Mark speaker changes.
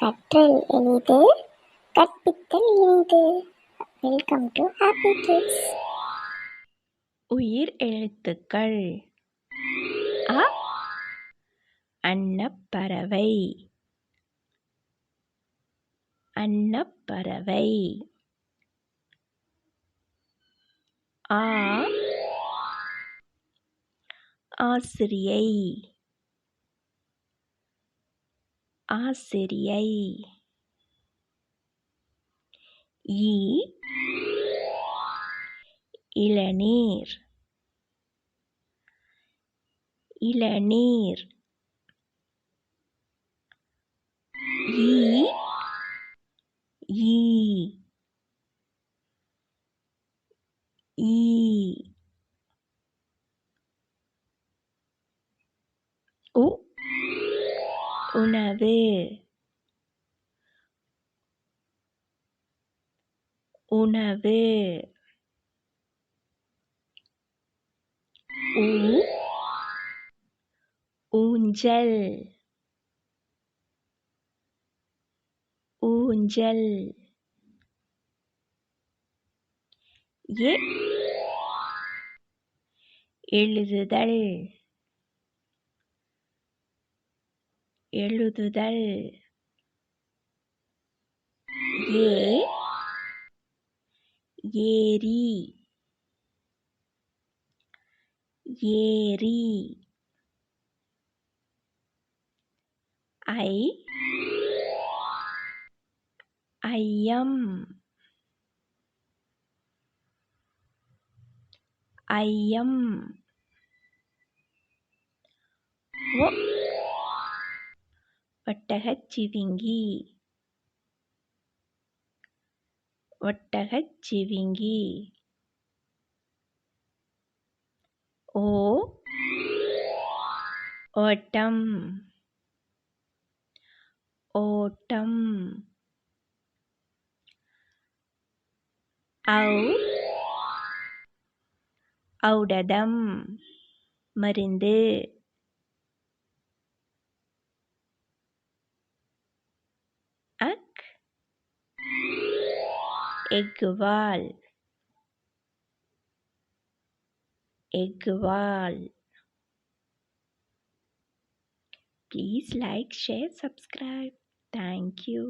Speaker 1: கற்றல் எளிது, கற்பித்தல் இனிது. Welcome to happy kids.
Speaker 2: உயிர் எழுத்துக்கள். அ அன்னப்பறவை, அன்னப்பறவை. ஆ ஆசிரியை, ஆசிரியை. இ இளநீர், இளநீர். ஈ ஈ ஈ. உ உணவு, உணவு. ஊ ஊஞ்சல், ஊஞ்சல். எ எழுதுதல், எழுதுதல். ஏ ஏரி, ஏரி. ஐ ஐயம், ஐயம். ஒ ஒட்டகச்சிவிங்கி, ஒட்டகச்சிவிங்கி. ஓ ஓட்டம், ஓட்டம். ஔ ஔடதம், மருந்து. அக் எக்குவால், எக்குவால். Please like, share, subscribe. Thank you.